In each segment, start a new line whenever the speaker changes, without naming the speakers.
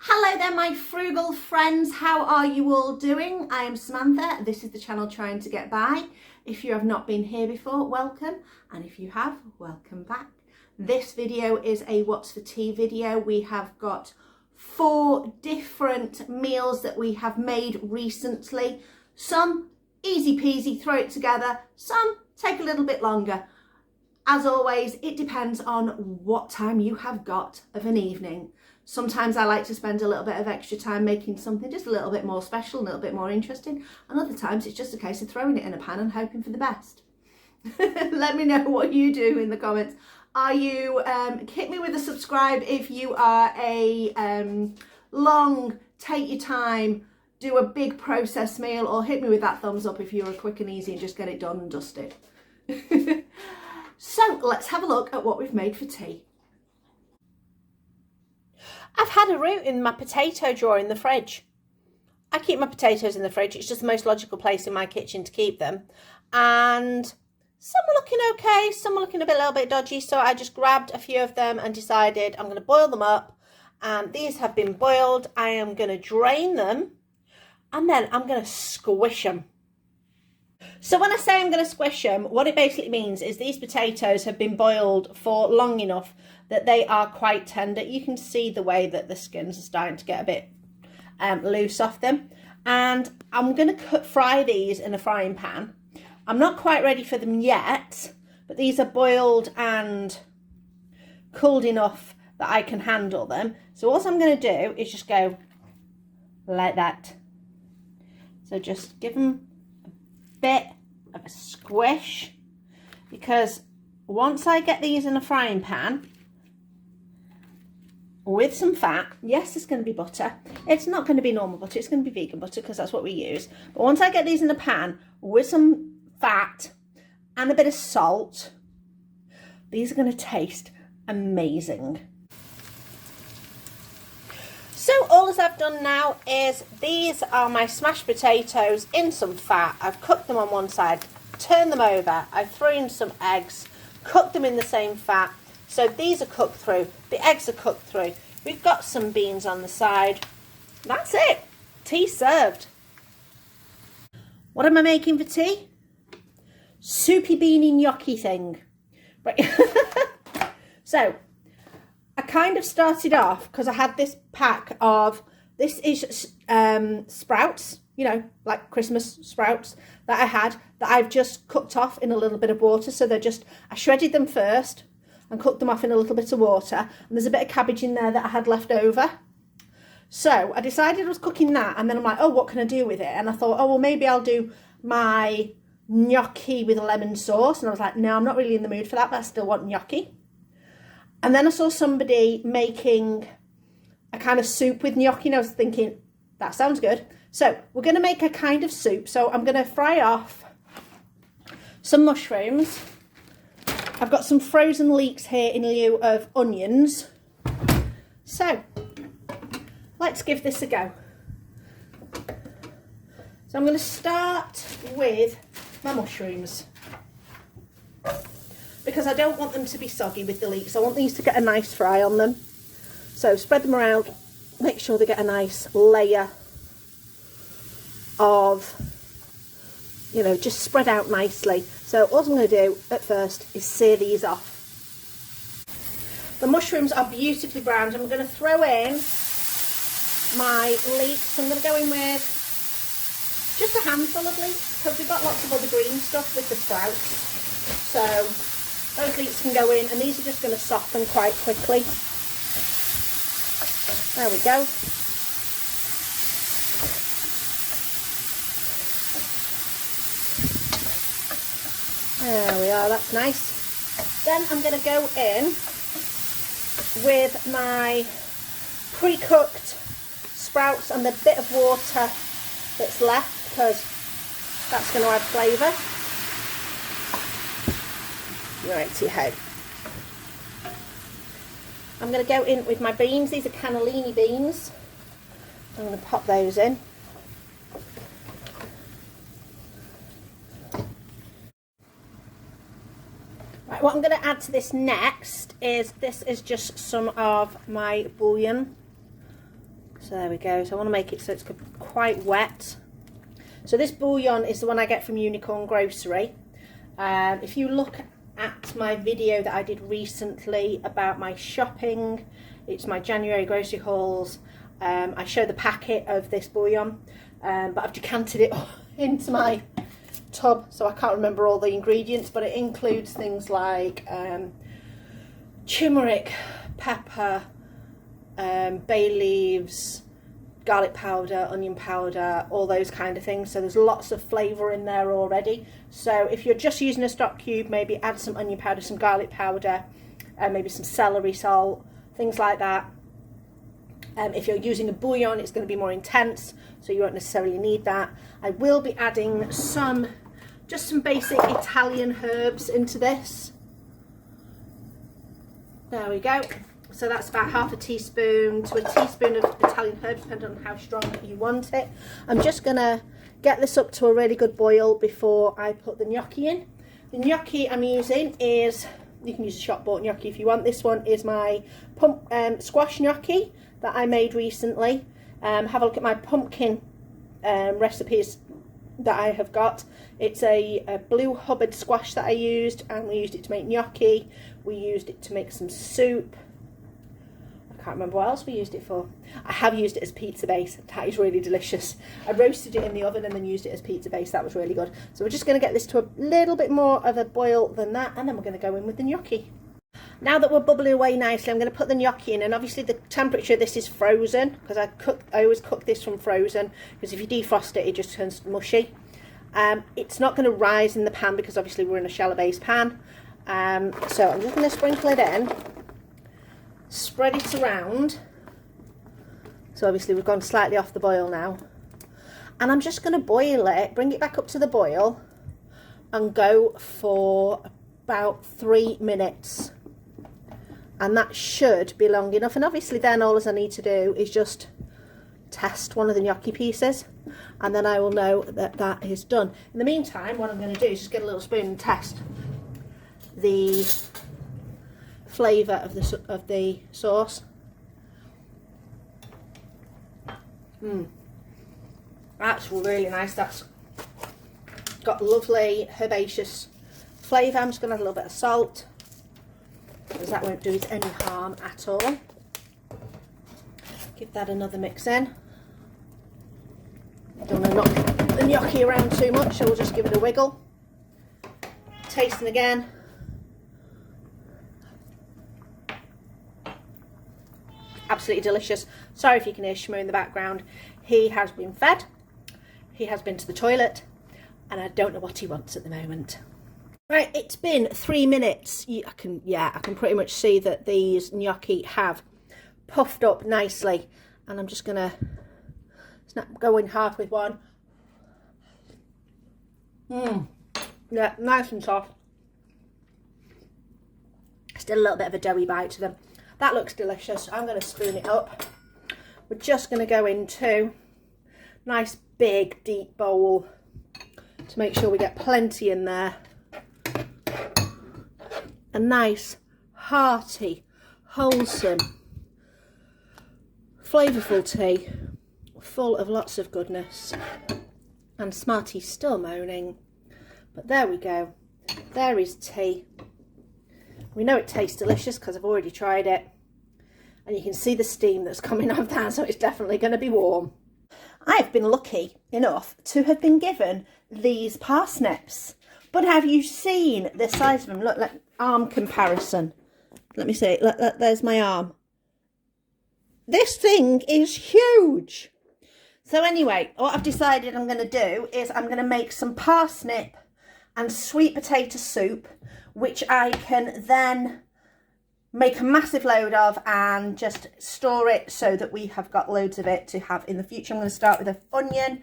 Hello there my frugal friends, how are you all doing? I am Samantha, this is the channel Trying to Get By. If you have not been here before, welcome, and if you have, welcome back. This video is a what's for tea video. We have got 4 different meals that we have made recently. Some easy peasy, throw it together, some take a little bit longer. As always, it depends on what time you have got of an evening. Sometimes I like to spend a little bit of extra time making something just a little bit more special, a little bit more interesting. And other times it's just a case of throwing it in a pan and hoping for the best. Let me know what you do in the comments. Are you, hit me with a subscribe if you are a long, take your time, do a big process meal, or hit me with that thumbs up if you're a quick and easy and just get it done and dusted. So let's have a look at what we've made for tea.
I've had a root in my potato drawer in the fridge. I keep my potatoes in the fridge. It's just the most logical place in my kitchen to keep them. And some are looking okay, some are looking a little bit dodgy. So I just grabbed a few of them and decided I'm going to boil them up. And these have been boiled. I am going to drain them and then I'm going to squish them. So when I say I'm going to squish them, what it basically means is these potatoes have been boiled for long enough that they are quite tender. You can see the way that the skins are starting to get a bit loose off them. And I'm going to fry these in a frying pan. I'm not quite ready for them yet, but these are boiled and cooled enough that I can handle them. So what I'm going to do is just go like that. So just give them bit of a squish, because once I get these in a frying pan with some fat, yes, it's going to be butter, it's not going to be normal butter, it's going to be vegan butter because that's what we use, but once I get these in a pan with some fat and a bit of salt, these are going to taste amazing. So all I've done now is these are my smashed potatoes in some fat. I've cooked them on one side, turned them over, I've thrown some eggs, cooked them in the same fat. So these are cooked through, the eggs are cooked through. We've got some beans on the side. That's it, tea served. What am I making for tea? Soupy beanie gnocchi thing. Right. So I kind of started off because I had this pack of, this is sprouts, you know, like Christmas sprouts that I had, that I've just cooked off in a little bit of water. So they're just, I shredded them first and cooked them off in a little bit of water. And there's a bit of cabbage in there that I had left over. So I decided I was cooking that, and then I'm like, oh, what can I do with it? And I thought, oh, well, maybe I'll do my gnocchi with a lemon sauce. And I was like, no, I'm not really in the mood for that, but I still want gnocchi. And then I saw somebody making a kind of soup with gnocchi, and I was thinking, that sounds good. So we're going to make a kind of soup. So I'm going to fry off some mushrooms. I've got some frozen leeks here in lieu of onions. So let's give this a go. So I'm going to start with my mushrooms, because I don't want them to be soggy with the leeks. I want these to get a nice fry on them. So spread them around, make sure they get a nice layer of, you know, just spread out nicely. So all I'm going to do at first is sear these off. The mushrooms are beautifully browned. I'm going to throw in my leeks. I'm going to go in with just a handful of leeks, because we've got lots of other green stuff with the sprouts. So those leeks can go in, and these are just going to soften quite quickly. There we go. There we are, that's nice. Then I'm going to go in with my pre-cooked sprouts and the bit of water that's left, because that's going to add flavour. Righty-ho. I'm going to go in with my beans. These are cannellini beans. I'm going to pop those in. Right, what I'm going to add to this next is, this is just some of my bouillon. So there we go. So I want to make it so it's quite wet. So this bouillon is the one I get from Unicorn Grocery. If you look at my video that I did recently about my shopping, it's my January grocery hauls, I show the packet of this bouillon, but I've decanted it into my tub, so I can't remember all the ingredients, but it includes things like turmeric, pepper, bay leaves, garlic powder, onion powder, all those kind of things. So there's lots of flavour in there already. So if you're just using a stock cube, maybe add some onion powder, some garlic powder, maybe some celery salt, things like that. If you're using a bouillon, it's going to be more intense, so you won't necessarily need that. I will be adding just some basic Italian herbs into this. There we go. So that's about half a teaspoon to a teaspoon of Italian herbs, depending on how strong you want it. I'm just going to get this up to a really good boil before I put the gnocchi in. The gnocchi I'm using is, you can use a shop bought gnocchi if you want. This one is my squash gnocchi that I made recently. Have a look at my pumpkin recipes that I have got. It's a blue Hubbard squash that I used, and we used it to make gnocchi. We used it to make some soup. I can't remember what else we used it for. I have used it as pizza base. That is really delicious. I roasted it in the oven and then used it as pizza base. That was really good. So we're just going to get this to a little bit more of a boil than that, and then we're going to go in with the gnocchi. Now that we're bubbling away nicely, I'm going to put the gnocchi in, and obviously the temperature of this is frozen, because I always cook this from frozen, because if you defrost it, it just turns mushy. It's not going to rise in the pan because obviously we're in a shallow base pan. So I'm just going to sprinkle it in, spread it around. So obviously we've gone slightly off the boil now, and I'm just going to boil it, bring it back up to the boil, and go for about 3 minutes. And that should be long enough, and obviously then all I need to do is just test one of the gnocchi pieces, and then I will know that that is done. In the meantime, what I'm going to do is just get a little spoon and test the flavour of the sauce. That's really nice. That's got lovely herbaceous flavour. I'm just going to add a little bit of salt, because that won't do it any harm at all. Give that another mix in. Don't want to knock the gnocchi around too much, so we'll just give it a wiggle. Tasting again. Absolutely delicious. Sorry if you can hear Shmoo in the background. He has been fed. He has been to the toilet, and I don't know what he wants at the moment. Right, it's been 3 minutes. I can pretty much see that these gnocchi have puffed up nicely, and I'm just gonna go in half with one. Yeah, nice and soft. Still a little bit of a doughy bite to them. That looks delicious. I'm going to spoon it up. We're just going to go into nice big deep bowl to make sure we get plenty in there. A nice hearty, wholesome, flavourful tea, full of lots of goodness. And Smarty's still moaning, but there we go. There is tea. We know it tastes delicious because I've already tried it, and you can see the steam that's coming off that, so it's definitely going to be warm. I've been lucky enough to have been given these parsnips, but have you seen the size of them? Look, arm comparison. Let me see. Look, there's my arm. This thing is huge. So anyway, what I've decided I'm going to do is I'm going to make some parsnip and sweet potato soup, which I can then make a massive load of and just store it so that we have got loads of it to have in the future. I'm going to start with an onion,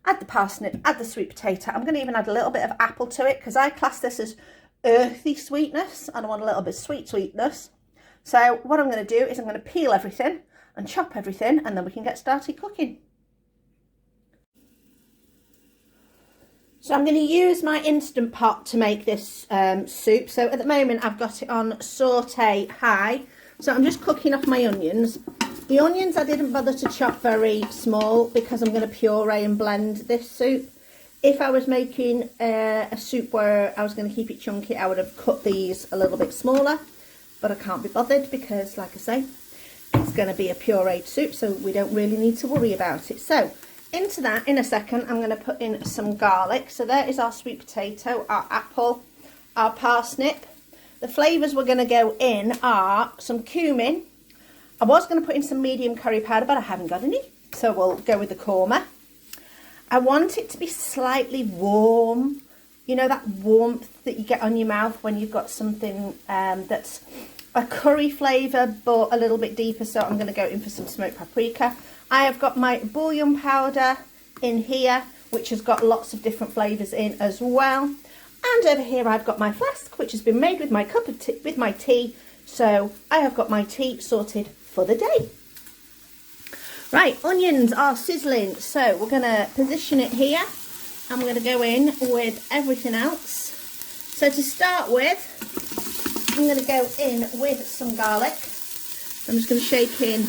add the parsnip, add the sweet potato. I'm going to even add a little bit of apple to it, because I class this as earthy sweetness and I want a little bit of sweetness. So what I'm going to do is I'm going to peel everything and chop everything, and then we can get started cooking. So I'm going to use my Instant Pot to make this soup. So at the moment I've got it on saute high. So I'm just cooking off my onions.
The onions I didn't bother to chop very small because I'm going to puree and blend this soup. If I was making a soup where I was going to keep it chunky, I would have cut these a little bit smaller, but I can't be bothered because, like I say, it's going to be a pureed soup, so we don't really need to worry about it. So into that, in a second, I'm going to put in some garlic. So there is our sweet potato, our apple, our parsnip. The flavours we're going to go in are some cumin. I was going to put in some medium curry powder, but I haven't got any, so we'll go with the korma. I want it to be slightly warm, you know, that warmth that you get on your mouth when you've got something that's a curry flavour but a little bit deeper, so I'm going to go in for some smoked paprika. I have got my bouillon powder in here, which has got lots of different flavours in as well. And over here I've got my flask, which has been made with my cup of tea, with my tea, so I have got my tea sorted for the day. Right, onions are sizzling, so we're going to position it here. I'm going to go in with everything else. So to start with, I'm going to go in with some garlic. I'm just going to shake in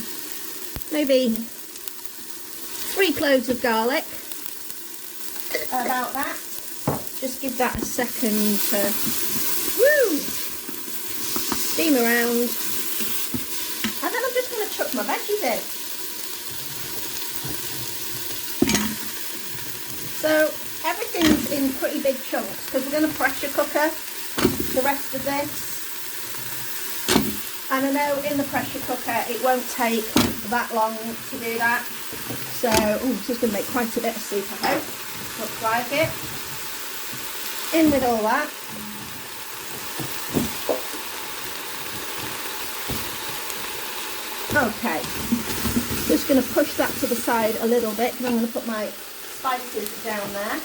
maybe 3 cloves of garlic, about that. Just give that a second to steam around. And then I'm just going to chuck my veggies in. So everything's in pretty big chunks because we're going to pressure cooker the rest of this. And I know in the pressure cooker it won't take that long to do that. So, this is going to make quite a bit of soup, I hope. Looks like it. In with all that. Okay, just going to push that to the side a little bit because I'm going to put my spices down there.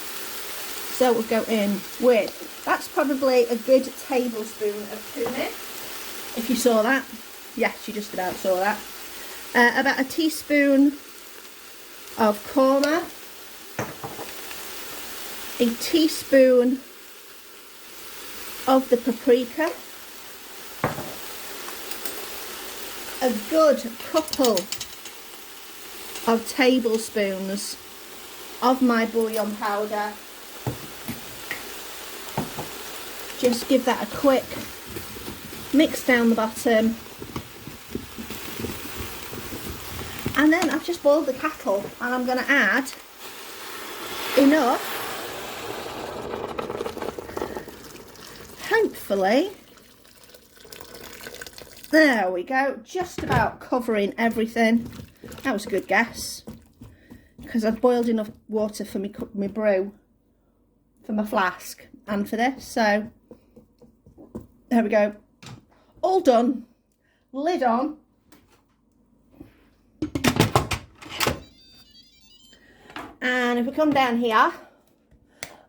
So we'll go in with, that's probably a good tablespoon of cumin, if you saw that. Yes, you just about saw that. About a teaspoon of korma, a teaspoon of the paprika, a good couple of tablespoons of my bouillon powder. Just give that a quick mix down the bottom. And then I've just boiled the kettle and I'm going to add enough, hopefully, there we go, just about covering everything. That was a good guess because I've boiled enough water for me brew, for my flask and for this. So there we go, all done, lid on. And if we come down here,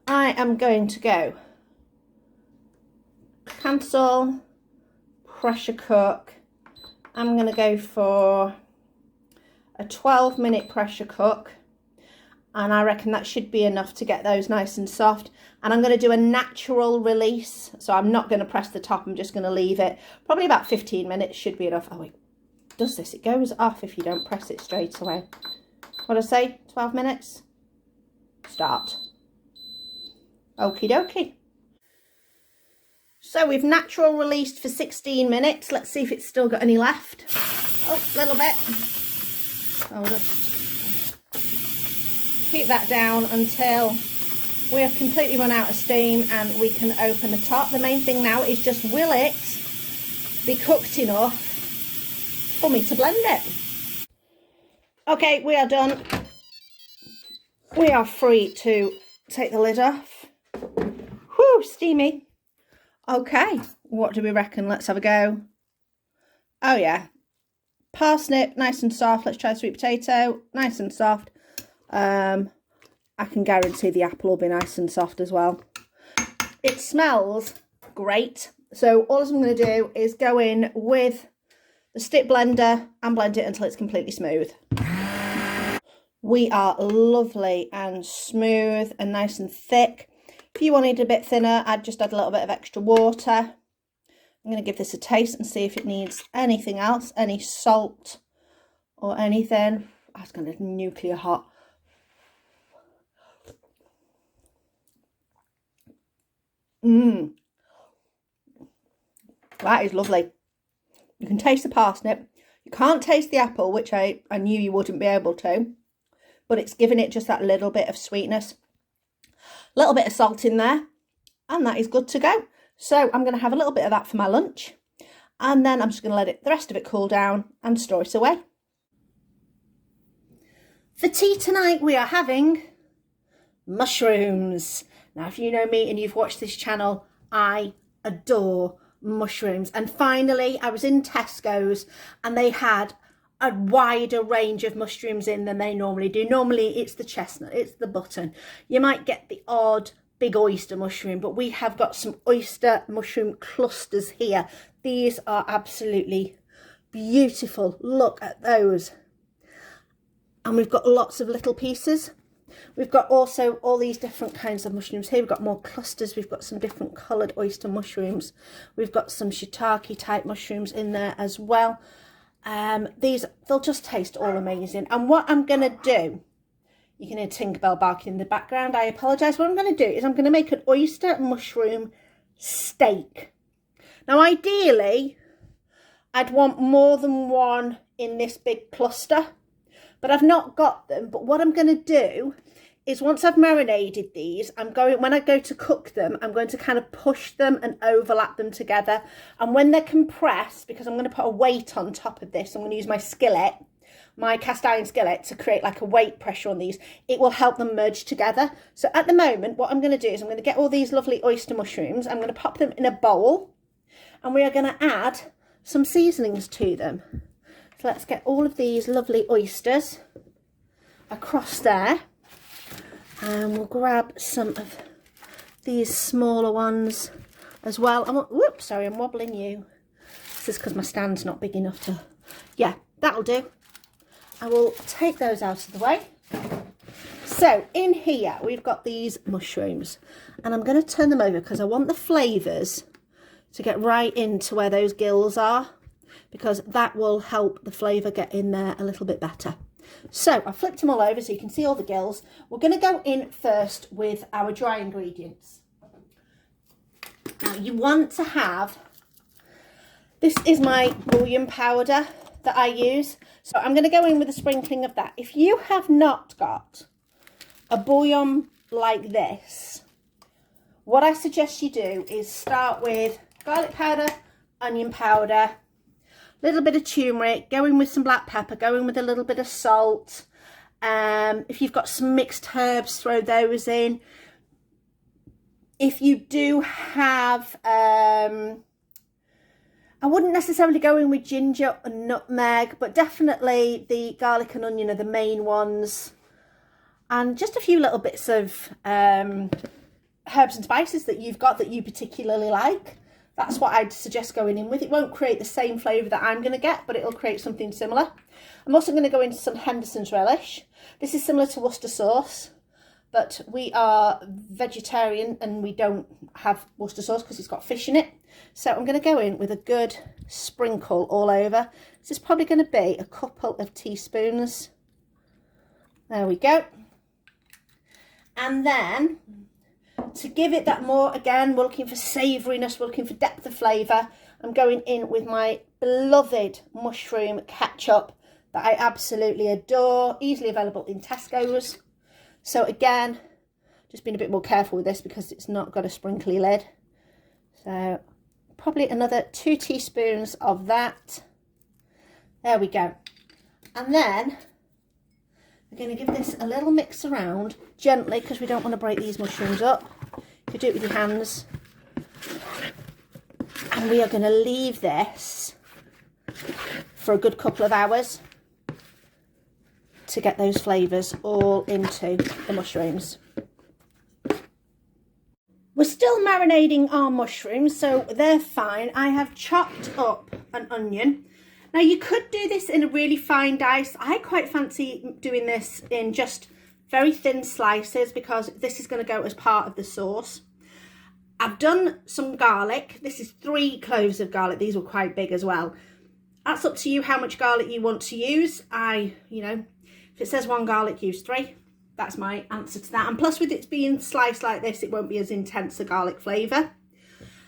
I am going to go cancel, pressure cook. I'm going to go for a 12-minute pressure cook, and I reckon that should be enough to get those nice and soft. And I'm going to do a natural release, so I'm not going to press the top, I'm just going to leave it. Probably about 15 minutes should be enough. Oh wait, does this? It goes off if you don't press it straight away. What did I say? 12 minutes? Start. Okie dokie. So we've natural released for 16 minutes. Let's see if it's still got any left. Oh, a little bit. I'll just keep that down until we have completely run out of steam and we can open the top. The main thing now is just, will it be cooked enough for me to blend it? Okay, we are done. We are free to take the lid off. Whew, steamy. Okay, what do we reckon? Let's have a go. Oh yeah, parsnip, nice and soft. Let's try sweet potato, nice and soft. I can guarantee the apple will be nice and soft as well. It smells great. So all I'm going to do is go in with the stick blender and blend it until it's completely smooth. We are lovely and smooth and nice and thick. If you wanted a bit thinner, I'd just add a little bit of extra water. I'm going to give this a taste and see if it needs anything else, any salt or anything. That's going to nuclear hot. That is lovely. You can taste the parsnip. You can't taste the apple, which I knew you wouldn't be able to, but it's giving it just that little bit of sweetness. A little bit of salt in there, and that is good to go. So I'm going to have a little bit of that for my lunch, and then I'm just going to let the rest of it cool down and store it away. For tea tonight, we are having mushrooms. Now, if you know me and you've watched this channel, I adore mushrooms. And finally, I was in Tesco's and they had a wider range of mushrooms in than they normally do. Normally, it's the chestnut, it's the button. You might get the odd big oyster mushroom, but we have got some oyster mushroom clusters here. These are absolutely beautiful. Look at those. And we've got lots of little pieces. We've got also all these different kinds of mushrooms here. We've got more clusters. We've got some different coloured oyster mushrooms. We've got some shiitake type mushrooms in there as well. They'll just taste all amazing. And what I'm going to do, you can hear Tinkerbell barking in the background. I apologise. What I'm going to do is I'm going to make an oyster mushroom steak. Now, ideally, I'd want more than one in this big cluster, but I've not got them. But what I'm going to do is once I've marinated these, when I go to cook them, I'm going to kind of push them and overlap them together. And when they're compressed, because I'm going to put a weight on top of this, I'm going to use my skillet, my cast iron skillet, to create like a weight pressure on these. It will help them merge together. So at the moment, what I'm going to do is I'm going to get all these lovely oyster mushrooms. I'm going to pop them in a bowl, and we are going to add some seasonings to them. So let's get all of these lovely oysters across there, and we'll grab some of these smaller ones as well. Whoops, sorry, I'm wobbling you. This is because my stand's not big enough to, yeah, that'll do. I will take those out of the way. So in here, we've got these mushrooms, and I'm going to turn them over because I want the flavours to get right into where those gills are, because that will help the flavour get in there a little bit better. So I flipped them all over so you can see all the gills. We're going to go in first with our dry ingredients. Now you want to have, this is my bouillon powder that I use. So I'm going to go in with a sprinkling of that. If you have not got a bouillon like this, what I suggest you do is start with garlic powder, onion powder, little bit of turmeric, go in with some black pepper, go in with a little bit of salt. If you've got some mixed herbs, throw those in. If you do have, I wouldn't necessarily go in with ginger and nutmeg, but definitely the garlic and onion are the main ones. And just a few little bits of herbs and spices that you've got that you particularly like. That's what I'd suggest going in with. It won't create the same flavour that I'm going to get, but it'll create something similar. I'm also going to go into some Henderson's relish. This is similar to Worcester sauce, but we are vegetarian and we don't have Worcester sauce because it's got fish in it. So I'm going to go in with a good sprinkle all over. This is probably going to be a couple of teaspoons. There we go. And then, to give it that more, again, we're looking for savouriness, we're looking for depth of flavour. I'm going in with my beloved mushroom ketchup that I absolutely adore, easily available in Tesco's. So again, just being a bit more careful with this because it's not got a sprinkly lid. So probably another 2 teaspoons of that. There we go. And then we're going to give this a little mix around gently because we don't want to break these mushrooms up. You do it with your hands. And we are going to leave this for a good couple of hours to get those flavours all into the mushrooms. We're still marinating our mushrooms, so they're fine. I have chopped up an onion. Now you could do this in a really fine dice. I quite fancy doing this in just very thin slices because this is going to go as part of the sauce. I've done some garlic. This is 3 cloves of garlic. These were quite big as well. That's up to you how much garlic you want to use. If it says 1 garlic, use 3. That's my answer to that. And plus, with it being sliced like this, it won't be as intense a garlic flavour.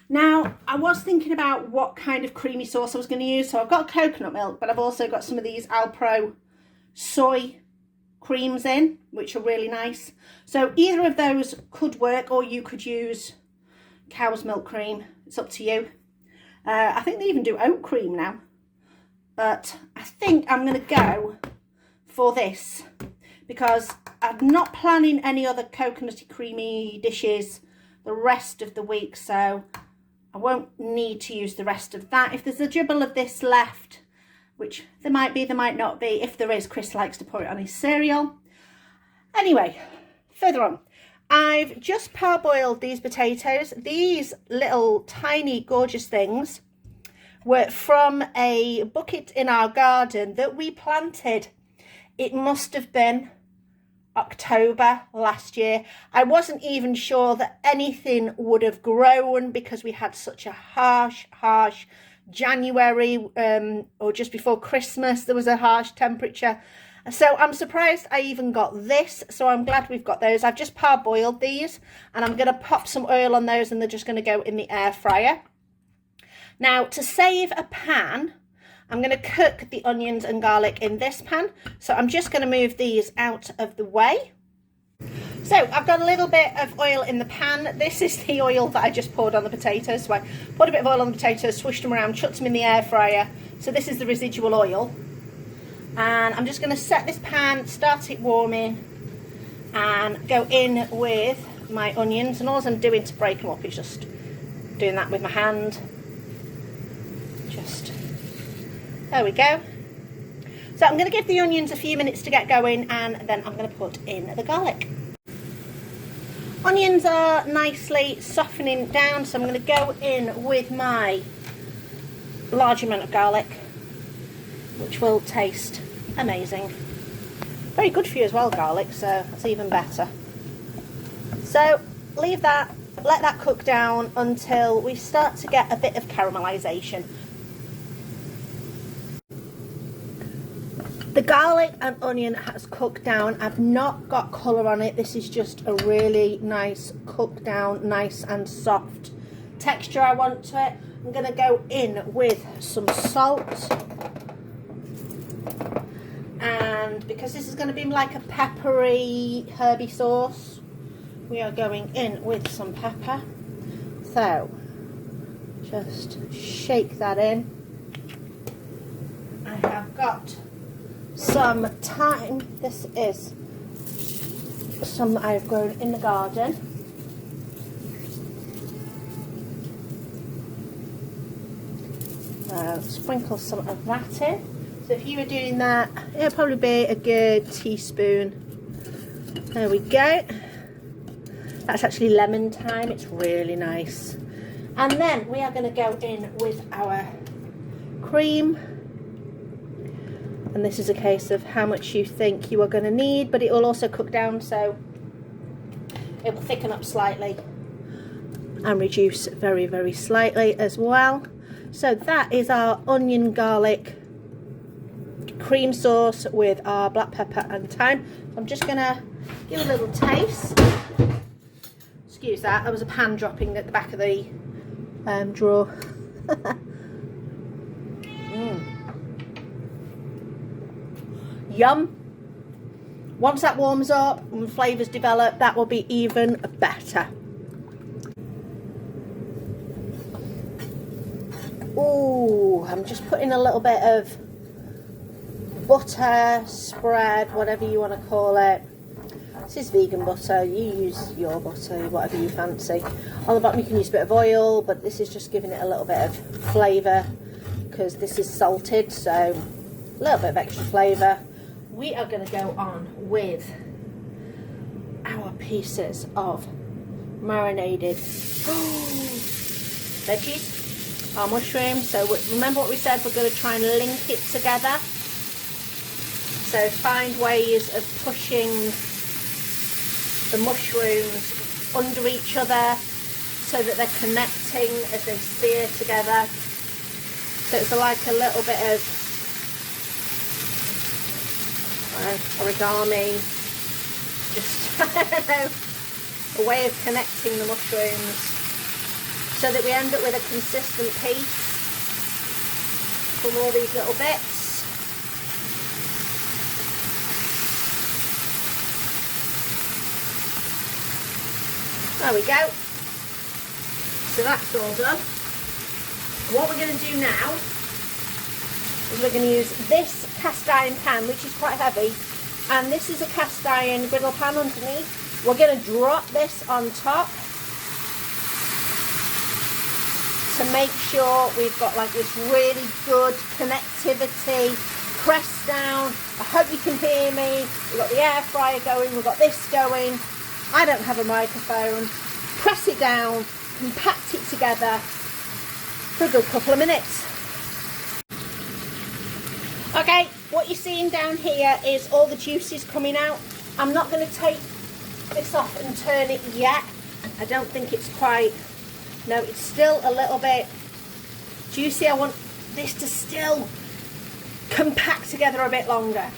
Now, I was thinking about what kind of creamy sauce I was going to use. So I've got coconut milk, but I've also got some of these Alpro soy creams in, which are really nice. So either of those could work, or you could use cow's milk cream. It's up to you. I think they even do oat cream now. But I think I'm going to go for this because I'm not planning any other coconutty creamy dishes the rest of the week, so I won't need to use the rest of that. If there's a dribble of this left, which there might be, there might not be. If there is, Chris likes to pour it on his cereal. Anyway, further on. I've just parboiled these potatoes. These little tiny gorgeous things were from a bucket in our garden that we planted. It must have been October last year. I wasn't even sure that anything would have grown because we had such a harsh January, or just before Christmas there was a harsh temperature. So I'm surprised I even got this. So I'm glad we've got those. I've just parboiled these and I'm going to pop some oil on those and they're just going to go in the air fryer. Now, to save a pan, I'm going to cook the onions and garlic in this pan. So I'm just going to move these out of the way. So I've got a little bit of oil in the pan. This is the oil that I just poured on the potatoes. So I poured a bit of oil on the potatoes, swished them around, chucked them in the air fryer. So this is the residual oil. And I'm just going to set this pan, start it warming, and go in with my onions. And all I'm doing to break them up is just doing that with my hand. There we go. So I'm going to give the onions a few minutes to get going, and then I'm going to put in the garlic. Onions are nicely softening down, so I'm going to go in with my large amount of garlic, which will taste amazing. Very good for you as well, garlic, so that's even better. So leave that, let that cook down until we start to get a bit of caramelisation. The garlic and onion has cooked down. I've not got colour on it. This is just a really nice cooked down, nice and soft texture I want to it. I'm going to go in with some salt. And because this is going to be like a peppery, herby sauce, we are going in with some pepper. So, just shake that in. I have got some thyme. This is some that I've grown in the garden. Sprinkle some of that in. So if you were doing that, it'll probably be a good teaspoon. There we go. That's actually lemon thyme. It's really nice. And then we are going to go in with our cream. And this is a case of how much you think you are going to need, but it will also cook down, so it will thicken up slightly and reduce very, very slightly as well. So that is our onion garlic cream sauce with our black pepper and thyme. So I'm just going to give a little taste. Excuse that, there was a pan dropping at the back of the drawer. Yum. Once that warms up and the flavours develop, that will be even better. Ooh, I'm just putting a little bit of butter, spread, whatever you want to call it. This is vegan butter, you use your butter, whatever you fancy. On the bottom you can use a bit of oil, but this is just giving it a little bit of flavour because this is salted, so a little bit of extra flavour. We are going to go on with our pieces of marinated veggies, our mushrooms. So remember what we said, we're going to try and link it together. So find ways of pushing the mushrooms under each other so that they're connecting as they sear together.
So it's like a little bit of origami, just I don't know, a way of connecting the mushrooms so that we end up with a consistent piece from all these little bits. There we go. So that's all done. What we're going to do now is we're going to use this cast iron pan, which is quite heavy, and this is a cast iron griddle pan underneath. We're going to drop this on top to make sure we've got like this really good connectivity. Press down. I hope you can hear me. We've got the air fryer going, we've got this going. I don't have a microphone. Press it down, compact it together for a good couple of minutes. Okay, what you're seeing down here is all the juices coming out. I'm not going to take this off and turn it yet. I don't think it's quite, no, it's still a little bit juicy. I want this to still compact together a bit longer.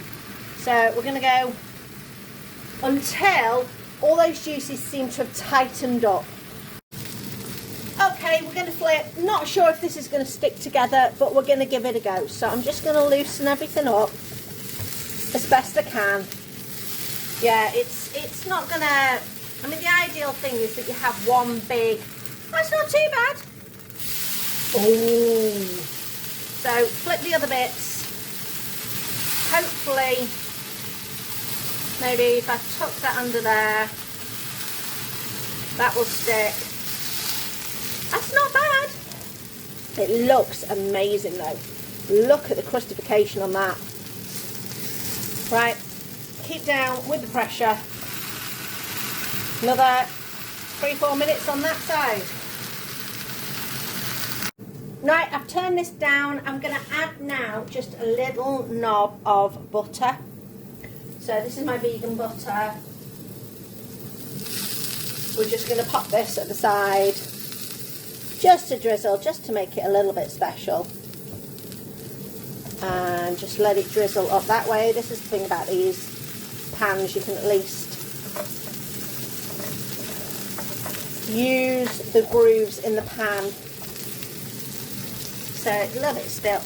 So we're going to go until all those juices seem to have tightened up. Okay, we're going to flip. Not sure if this is going to stick together, but we're going to give it a go. So I'm just going to loosen everything up as best I can. Yeah, it's not going to, I mean, the ideal thing is that you have one big, that's not too bad. Oh, so flip the other bits. Hopefully, maybe if I tuck that under there, that will stick. That's not bad. It looks amazing though. Look at the crustification on that. Right, keep down with the pressure. Another 3-4 minutes on that side. Right, I've turned this down. I'm going to add now just a little knob of butter. So this is my vegan butter. We're just going to pop this at the side. Just to drizzle, just to make it a little bit special. And just let it drizzle up that way. This is the thing about these pans, you can at least use the grooves in the pan. So a little bit still.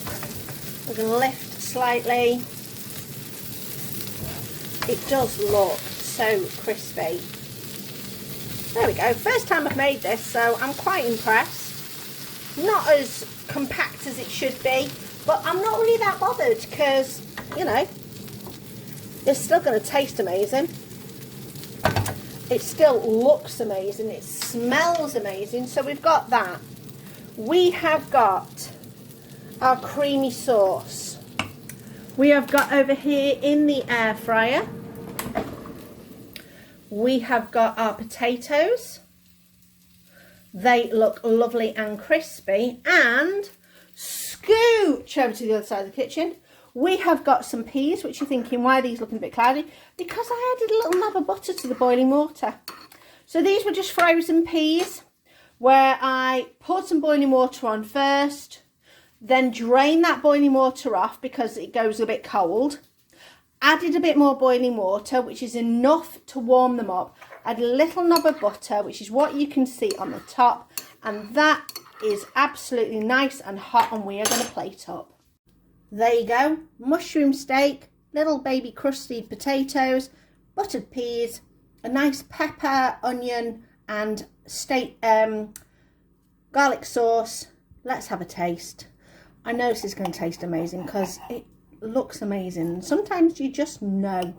We're going to lift slightly. It does look so crispy. There we go. First time I've made this, so I'm quite impressed. Not as compact as it should be, but I'm not really that bothered because, you know, it's still going to taste amazing. It still looks amazing. It smells amazing. So we've got that. We have got our creamy sauce. We have got over here in the air fryer. We have got our potatoes. They look lovely and crispy. And scooch over to the other side of the kitchen. We have got some peas, which you're thinking, why are these looking a bit cloudy? Because I added a little knob of butter to the boiling water. So these were just frozen peas, where I poured some boiling water on first, then drained that boiling water off because it goes a bit cold. Added a bit more boiling water, which is enough to warm them up. Add a little knob of butter, which is what you can see on the top. And that is absolutely nice and hot, and we are going to plate up. There you go. Mushroom steak, little baby crusty potatoes, buttered peas, a nice pepper, onion and steak, garlic sauce. Let's have a taste. I know this is going to taste amazing because it looks amazing. Sometimes you just know.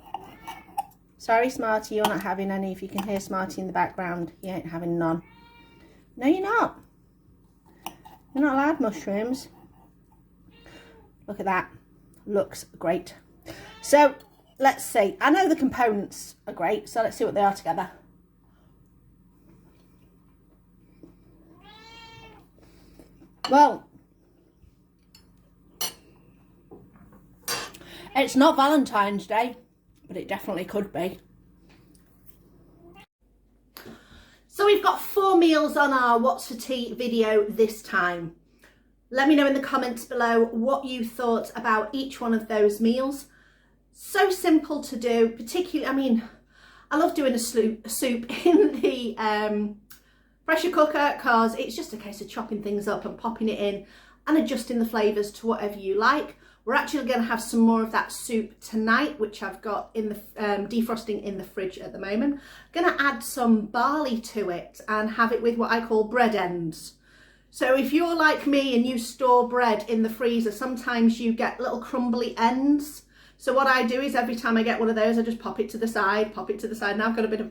Sorry, Smarty, you're not having any. If you can hear Smarty in the background, you ain't having none. No, you're not. You're not allowed mushrooms. Look at that. Looks great. So, let's see. I know the components are great, so let's see what they are together. Well, it's not Valentine's Day, but it definitely could be. So we've got 4 meals on our What's for Tea video this time.
Let me know in the comments below what you thought about each one of those meals. So simple to do, particularly, I mean, I love doing a soup in the pressure cooker because it's just a case of chopping things up and popping it in and adjusting the flavours to whatever you like. We're actually going to have some more of that soup tonight, which I've got in the defrosting in the fridge at the moment. I'm going to add some barley to it and have it with what I call bread ends. So if you're like me and you store bread in the freezer, sometimes you get little crumbly ends. So what I do is every time I get one of those, I just pop it to the side. Now I've got a bit of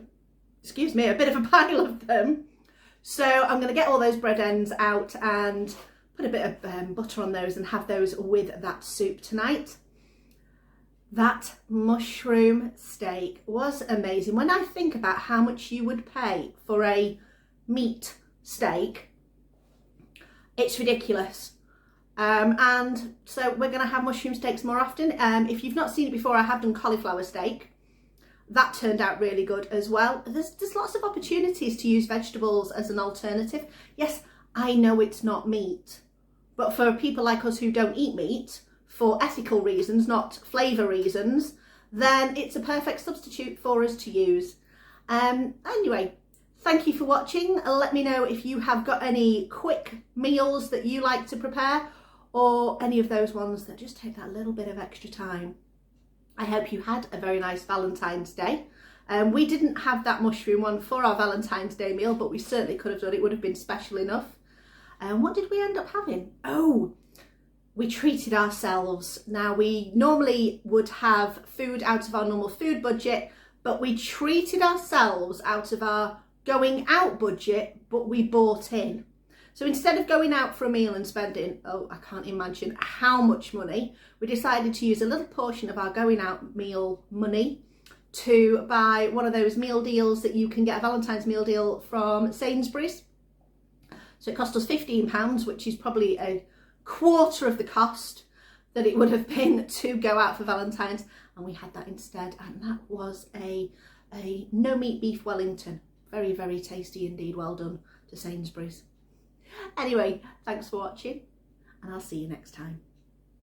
a pile of them. So I'm going to get all those bread ends out and put a bit of butter on those and have those with that soup tonight. That mushroom steak was amazing. When I think about how much you would pay for a meat steak, it's ridiculous. And so we're going to have mushroom steaks more often. If you've not seen it before, I have done cauliflower steak. That turned out really good as well. There's lots of opportunities to use vegetables as an alternative. Yes, I know it's not meat, but for people like us who don't eat meat for ethical reasons, not flavour reasons, then it's a perfect substitute for us to use. Anyway, thank you for watching. Let me know if you have got any quick meals that you like to prepare or any of those ones that just take that little bit of extra time. I hope you had a very nice Valentine's Day. We didn't have that mushroom one for our Valentine's Day meal, but we certainly could have done it. It would have been special enough. And what did we end up having? Oh, we treated ourselves. Now, we normally would have food out of our normal food budget, but we treated ourselves out of our going out budget, but we bought in. So instead of going out for a meal and spending, oh, I can't imagine how much money, we decided to use a little portion of our going out meal money to buy one of those meal deals that you can get, a Valentine's meal deal from Sainsbury's. So it cost us £15, which is probably a quarter of the cost that it would have been to go out for Valentine's. And we had that instead. And that was a no meat beef Wellington. Very, very tasty indeed. Well done to Sainsbury's. Anyway, thanks for watching and I'll see you next time.